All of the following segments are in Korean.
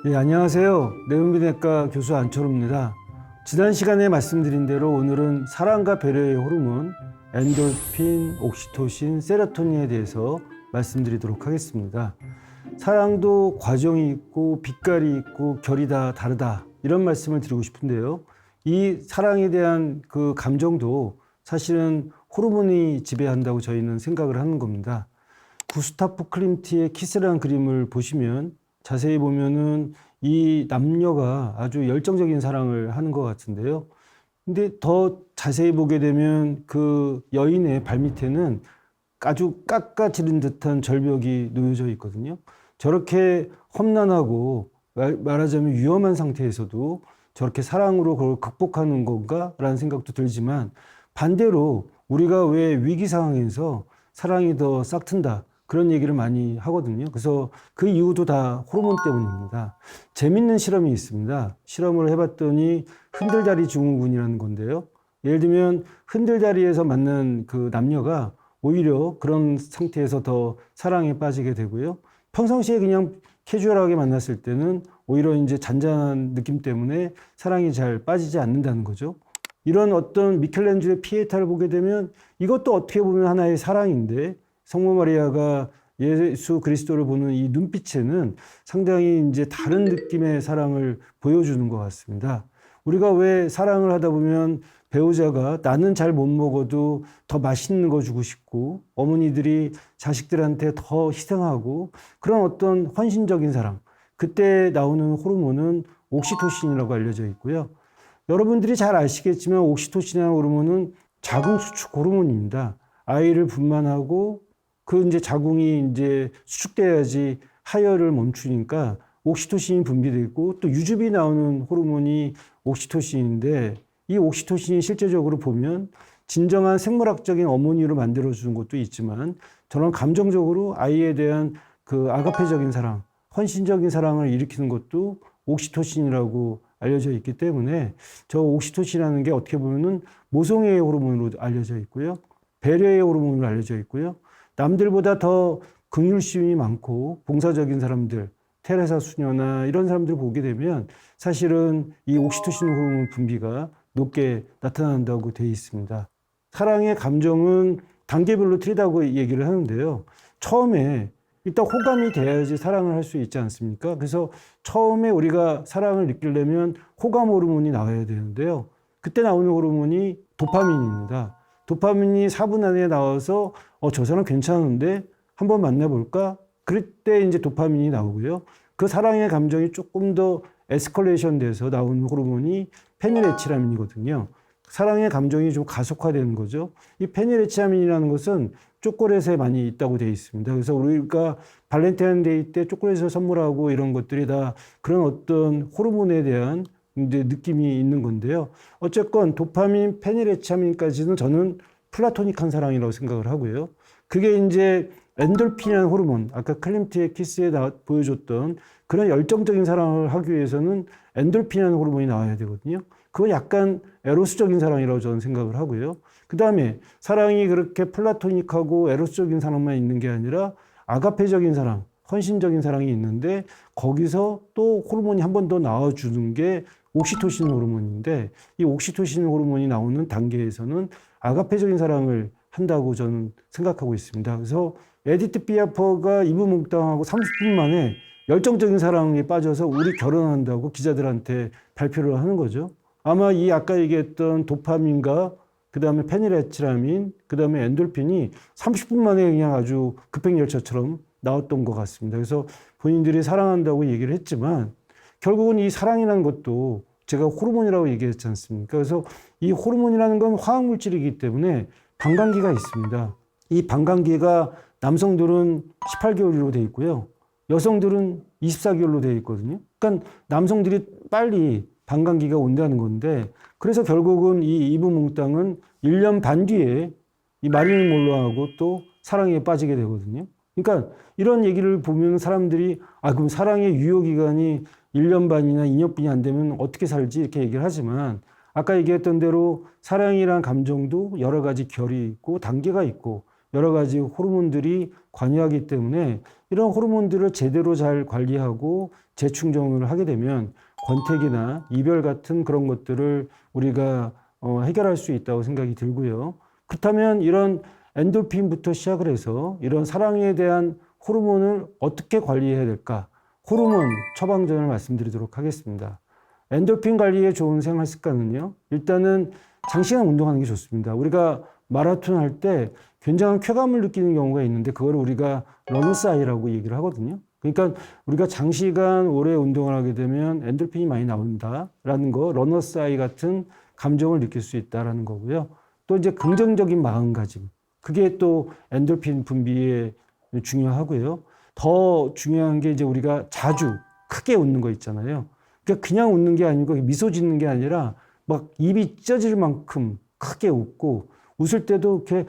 예, 안녕하세요. 내분비내과 교수 안철호입니다. 지난 시간에 말씀드린 대로 오늘은 사랑과 배려의 호르몬 엔돌핀, 옥시토신, 세로토닌에 대해서 말씀드리도록 하겠습니다. 사랑도 과정이 있고 빛깔이 있고 결이 다 다르다, 이런 말씀을 드리고 싶은데요. 이 사랑에 대한 그 감정도 사실은 호르몬이 지배한다고 저희는 생각을 하는 겁니다. 구스타프 클림트의 키스라는 그림을 보시면 자세히 보면은 이 남녀가 아주 열정적인 사랑을 하는 것 같은데요. 근데 더 자세히 보게 되면 그 여인의 발밑에는 아주 깎아지른 듯한 절벽이 놓여져 있거든요. 저렇게 험난하고 말하자면 위험한 상태에서도 저렇게 사랑으로 그걸 극복하는 건가라는 생각도 들지만, 반대로 우리가 왜 위기 상황에서 사랑이 더 싹튼다, 그런 얘기를 많이 하거든요. 그래서 그 이유도 다 호르몬 때문입니다. 재밌는 실험이 있습니다. 실험을 해봤더니 흔들다리 증후군이라는 건데요. 예를 들면 흔들다리에서 만난 그 남녀가 오히려 그런 상태에서 더 사랑에 빠지게 되고요. 평상시에 그냥 캐주얼하게 만났을 때는 오히려 이제 잔잔한 느낌 때문에 사랑이 잘 빠지지 않는다는 거죠. 이런 어떤 미켈란젤로의 피에타를 보게 되면 이것도 어떻게 보면 하나의 사랑인데, 성모 마리아가 예수 그리스도를 보는 이 눈빛에는 상당히 이제 다른 느낌의 사랑을 보여주는 것 같습니다. 우리가 왜 사랑을 하다 보면 배우자가 나는 잘 못 먹어도 더 맛있는 거 주고 싶고, 어머니들이 자식들한테 더 희생하고, 그런 어떤 헌신적인 사랑, 그때 나오는 호르몬은 옥시토신이라고 알려져 있고요. 여러분들이 잘 아시겠지만 옥시토신이라는 호르몬은 자궁 수축 호르몬입니다. 아이를 분만하고 그 이제 자궁이 이제 수축돼야지 하혈을 멈추니까 옥시토신이 분비되고, 또 유즙이 나오는 호르몬이 옥시토신인데, 이 옥시토신이 실제적으로 보면 진정한 생물학적인 어머니로 만들어주는 것도 있지만, 저런 감정적으로 아이에 대한 그 아가페적인 사랑, 헌신적인 사랑을 일으키는 것도 옥시토신이라고 알려져 있기 때문에, 저 옥시토신이라는 게 어떻게 보면은 모성애의 호르몬으로 알려져 있고요. 배려의 호르몬으로 알려져 있고요. 남들보다 더 긍휼심이 많고 봉사적인 사람들, 테레사 수녀나 이런 사람들을 보게 되면 사실은 이 옥시토신 호르몬 분비가 높게 나타난다고 되어 있습니다. 사랑의 감정은 단계별로 틀리다고 얘기를 하는데요. 처음에 일단 호감이 돼야지 사랑을 할 수 있지 않습니까? 그래서 처음에 우리가 사랑을 느끼려면 호감 호르몬이 나와야 되는데요. 그때 나오는 호르몬이 도파민입니다. 도파민이 4분 안에 나와서 저 사람 괜찮은데 한번 만나볼까? 그럴 때 이제 도파민이 나오고요. 그 사랑의 감정이 조금 더 에스컬레이션 돼서 나오는 호르몬이 페닐에치라민이거든요. 사랑의 감정이 좀 가속화되는 거죠. 이 페닐에치라민이라는 것은 초콜릿에 많이 있다고 되어 있습니다. 그래서 우리가 발렌타인데이 때 초콜릿을 선물하고 이런 것들이 다 그런 어떤 호르몬에 대한 이제 느낌이 있는 건데요. 어쨌건 도파민, 페닐에치라민까지는 저는 플라토닉한 사랑이라고 생각을 하고요. 그게 이제 엔돌핀이라는 호르몬, 아까 클림트의 키스에 보여줬던 그런 열정적인 사랑을 하기 위해서는 엔돌핀이라는 호르몬이 나와야 되거든요. 그건 약간 에로스적인 사랑이라고 저는 생각을 하고요. 그 다음에 사랑이 그렇게 플라토닉하고 에로스적인 사랑만 있는 게 아니라 아가페적인 사랑, 헌신적인 사랑이 있는데, 거기서 또 호르몬이 한 번 더 나와주는 게 옥시토신 호르몬인데, 이 옥시토신 호르몬이 나오는 단계에서는 아가페적인 사랑을 한다고 저는 생각하고 있습니다. 그래서 에디트 피아프가 이브몽땅하고 30분 만에 열정적인 사랑에 빠져서 우리 결혼한다고 기자들한테 발표를 하는 거죠. 아마 이 아까 얘기했던 도파민과 그 다음에 페닐에치라민, 그 다음에 엔돌핀이 30분 만에 그냥 아주 급행열차처럼 나왔던 것 같습니다. 그래서 본인들이 사랑한다고 얘기를 했지만 결국은 이 사랑이라는 것도 제가 호르몬이라고 얘기했지 않습니까? 그래서 이 호르몬이라는 건 화학물질이기 때문에 반감기가 있습니다. 이 반감기가 남성들은 18개월로 되어 있고요. 여성들은 24개월로 되어 있거든요. 그러니까 남성들이 빨리 반감기가 온다는 건데, 그래서 결국은 이 이브몽땅은 1년 반 뒤에 이 마릴린 monroe하고 또 사랑에 빠지게 되거든요. 그러니까 이런 얘기를 보면 사람들이 그럼 사랑의 유효기간이 1년 반이나 2년뿐이 안 되면 어떻게 살지, 이렇게 얘기를 하지만, 아까 얘기했던 대로 사랑이란 감정도 여러 가지 결이 있고 단계가 있고, 여러 가지 호르몬들이 관여하기 때문에 이런 호르몬들을 제대로 잘 관리하고 재충전을 하게 되면 권태기나 이별 같은 그런 것들을 우리가 해결할 수 있다고 생각이 들고요. 그렇다면 이런 엔돌핀부터 시작을 해서 이런 사랑에 대한 호르몬을 어떻게 관리해야 될까? 호르몬 처방전을 말씀드리도록 하겠습니다. 엔돌핀 관리에 좋은 생활 습관은요. 일단은 장시간 운동하는 게 좋습니다. 우리가 마라톤 할 때 굉장한 쾌감을 느끼는 경우가 있는데 그걸 우리가 러너스 하이라고 얘기를 하거든요. 그러니까 우리가 장시간 오래 운동을 하게 되면 엔돌핀이 많이 나온다라는 거, 러너스 하이 같은 감정을 느낄 수 있다라는 거고요. 또 이제 긍정적인 마음가짐. 그게 또 엔돌핀 분비에 중요하고요. 더 중요한 게 이제 우리가 자주 크게 웃는 거 있잖아요. 그러니까 그냥 웃는 게 아니고 미소 짓는 게 아니라 막 입이 찢어질 만큼 크게 웃고 웃을 때도 이렇게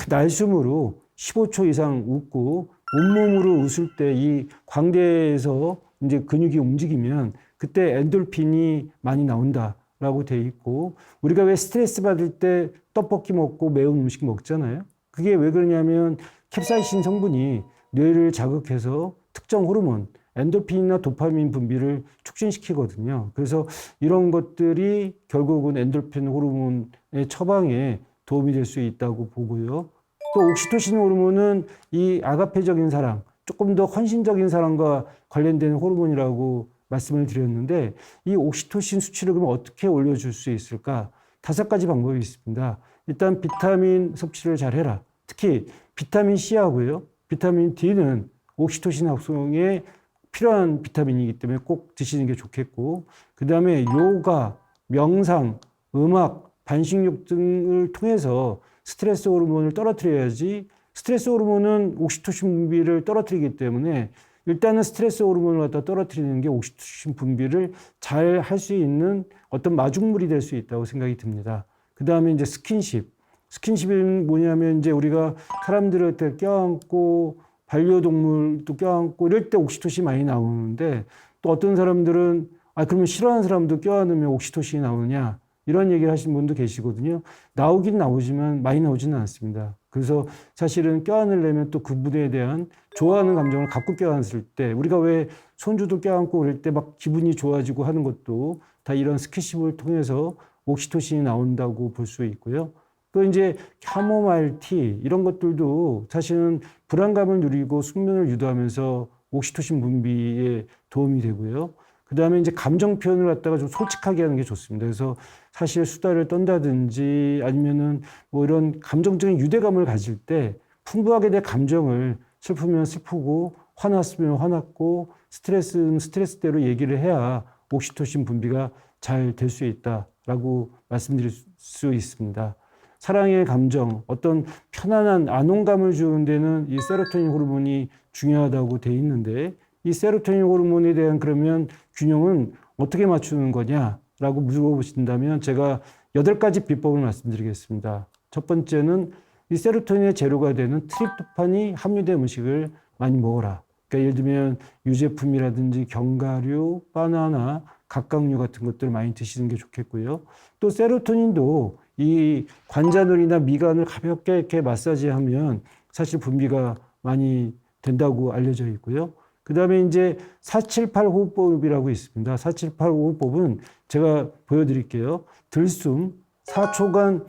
날숨으로 15초 이상 웃고 온몸으로 웃을 때 이 광대에서 이제 근육이 움직이면 그때 엔돌핀이 많이 나온다라고 돼 있고 우리가 왜 스트레스 받을 때 떡볶이 먹고 매운 음식 먹잖아요. 그게 왜 그러냐면 캡사이신 성분이 뇌를 자극해서 특정 호르몬 엔돌핀이나 도파민 분비를 촉진시키거든요. 그래서 이런 것들이 결국은 엔돌핀 호르몬의 처방에 도움이 될 수 있다고 보고요. 또 옥시토신 호르몬은 이 아가페적인 사랑, 조금 더 헌신적인 사랑과 관련된 호르몬이라고 말씀을 드렸는데 이 옥시토신 수치를 그럼 어떻게 올려줄 수 있을까? 5가지 방법이 있습니다. 일단 비타민 섭취를 잘 해라. 특히 비타민 C하고요. 비타민 D는 옥시토신 합성에 필요한 비타민이기 때문에 꼭 드시는 게 좋겠고 그 다음에 요가, 명상, 음악, 반식욕 등을 통해서 스트레스 호르몬을 떨어뜨려야지 스트레스 호르몬은 옥시토신 분비를 떨어뜨리기 때문에 일단은 스트레스 호르몬을 갖다 떨어뜨리는 게 옥시토신 분비를 잘 할 수 있는 어떤 마중물이 될 수 있다고 생각이 듭니다. 그 다음에 이제 스킨십. 스킨십은 뭐냐면 이제 우리가 사람들한테 껴안고 반려동물도 껴안고 이럴 때 옥시토신이 많이 나오는데 또 어떤 사람들은 그러면 싫어하는 사람도 껴안으면 옥시토신이 나오느냐 이런 얘기를 하시는 분도 계시거든요. 나오긴 나오지만 많이 나오지는 않습니다. 그래서 사실은 껴안으려면 또 그분에 대한 좋아하는 감정을 갖고 껴안을 때 우리가 왜 손주도 껴안고 그럴 때 막 기분이 좋아지고 하는 것도 다 이런 스킨십을 통해서 옥시토신이 나온다고 볼 수 있고요. 또 이제 캐모마일 티 이런 것들도 사실은 불안감을 누리고 숙면을 유도하면서 옥시토신 분비에 도움이 되고요. 그 다음에 이제 감정 표현을 갖다가 좀 솔직하게 하는 게 좋습니다. 그래서 사실 수다를 떤다든지 아니면은 뭐 이런 감정적인 유대감을 가질 때 풍부하게 내 감정을 슬프면 슬프고 화났으면 화났고 스트레스는 스트레스대로 얘기를 해야 옥시토신 분비가 잘 될 수 있다라고 말씀드릴 수 있습니다. 사랑의 감정, 어떤 편안한 안온감을 주는 데는 이 세로토닌 호르몬이 중요하다고 돼 있는데 이 세로토닌 호르몬에 대한 그러면 균형은 어떻게 맞추는 거냐라고 물어보신다면 제가 8가지 비법을 말씀드리겠습니다. 첫 번째는 이 세로토닌의 재료가 되는 트립토판이 함유된 음식을 많이 먹어라. 그러니까 예를 들면 유제품이라든지 견과류, 바나나, 각각류 같은 것들을 많이 드시는 게 좋겠고요. 또 세로토닌도 이 관자놀이나 미간을 가볍게 이렇게 마사지하면 사실 분비가 많이 된다고 알려져 있고요. 그 다음에 이제 478 호흡법이라고 있습니다. 478 호흡법은 제가 보여드릴게요. 들숨 4초간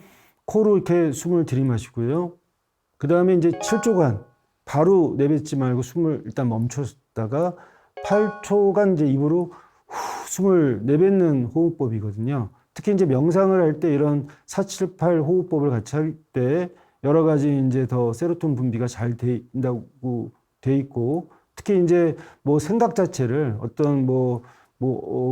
코로 이렇게 숨을 들이마시고요. 그 다음에 이제 7초간 바로 내뱉지 말고 숨을 일단 멈췄다가 8초간 이제 입으로 숨을 내뱉는 호흡법이거든요. 특히 이제 명상을 할 때 이런 478 호흡법을 같이 할 때 여러 가지 이제 더 세로토닌 분비가 잘 된다고 돼 있고 특히 이제 뭐 생각 자체를 어떤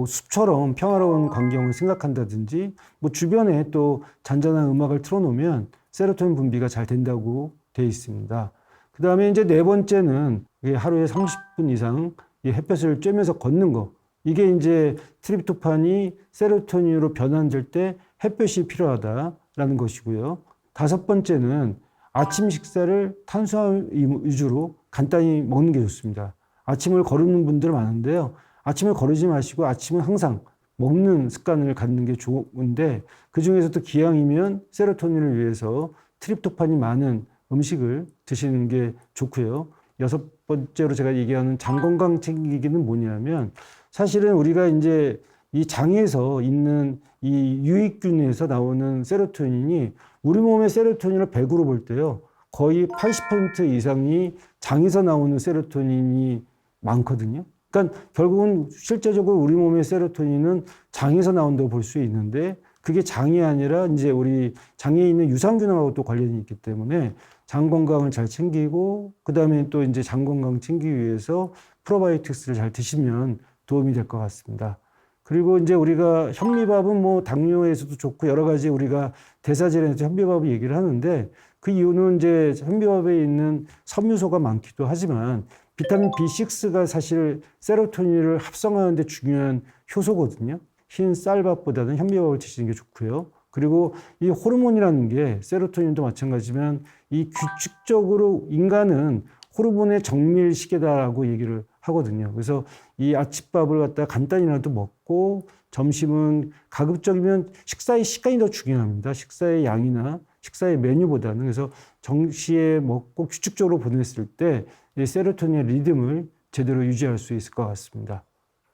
숲처럼 평화로운 광경을 생각한다든지 뭐 주변에 또 잔잔한 음악을 틀어놓으면 세로토닌 분비가 잘 된다고 돼 있습니다. 그 다음에 이제 4번째는 하루에 30분 이상 햇볕을 쬐면서 걷는 거. 이게 이제 트립토판이 세로토닌으로 변환될 때 햇볕이 필요하다라는 것이고요. 5번째는 아침 식사를 탄수화물 위주로 간단히 먹는 게 좋습니다. 아침을 거르는 분들 많은데요. 아침을 거르지 마시고 아침은 항상 먹는 습관을 갖는 게 좋은데 그중에서도 기왕이면 세로토닌을 위해서 트립토판이 많은 음식을 드시는 게 좋고요. 여섯 번째로 제가 얘기하는 장 건강 챙기기는 뭐냐면 사실은 우리가 이제 이 장에서 있는 이 유익균에서 나오는 세로토닌이 우리 몸의 세로토닌을 100으로 볼 때요. 거의 80% 이상이 장에서 나오는 세로토닌이 많거든요. 그러니까 결국은 실제적으로 우리 몸의 세로토닌은 장에서 나온다고 볼 수 있는데 그게 장이 아니라 이제 우리 장에 있는 유산균하고 또 관련이 있기 때문에 장 건강을 잘 챙기고 그다음에 또 이제 장 건강 챙기기 위해서 프로바이오틱스를 잘 드시면 도움이 될 것 같습니다. 그리고 이제 우리가 현미밥은 뭐 당뇨에서도 좋고 여러 가지 우리가 대사질환에서 현미밥을 얘기를 하는데 그 이유는 이제 현미밥에 있는 섬유소가 많기도 하지만 비타민 B6가 사실 세로토닌을 합성하는 데 중요한 효소거든요. 흰 쌀밥보다는 현미밥을 드시는 게 좋고요. 그리고 이 호르몬이라는 게 세로토닌도 마찬가지지만 이 규칙적으로 인간은 호르몬의 정밀시계다라고 얘기를 하거든요. 그래서 이 아침밥을 갖다가 간단히라도 먹고 점심은 가급적이면 식사의 시간이 더 중요합니다. 식사의 양이나 식사의 메뉴보다는. 그래서 정시에 먹고 규칙적으로 보냈을 때 이 세로토닌의 리듬을 제대로 유지할 수 있을 것 같습니다.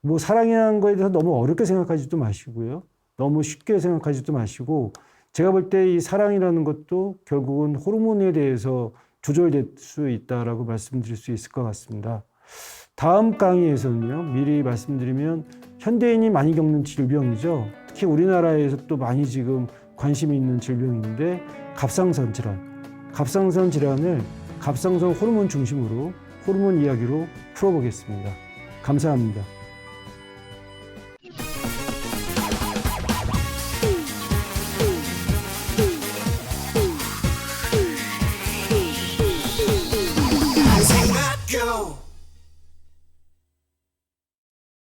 뭐 사랑이라는 거에 대해서 너무 어렵게 생각하지도 마시고요. 너무 쉽게 생각하지도 마시고 제가 볼 때 이 사랑이라는 것도 결국은 호르몬에 대해서 조절될 수 있다라고 말씀드릴 수 있을 것 같습니다. 다음 강의에서는요, 미리 말씀드리면 현대인이 많이 겪는 질병이죠. 특히 우리나라에서 또 많이 지금 관심이 있는 질병인데 갑상선 질환. 갑상선 질환을 갑상선 호르몬 중심으로 호르몬 이야기로 풀어보겠습니다. 감사합니다. Go!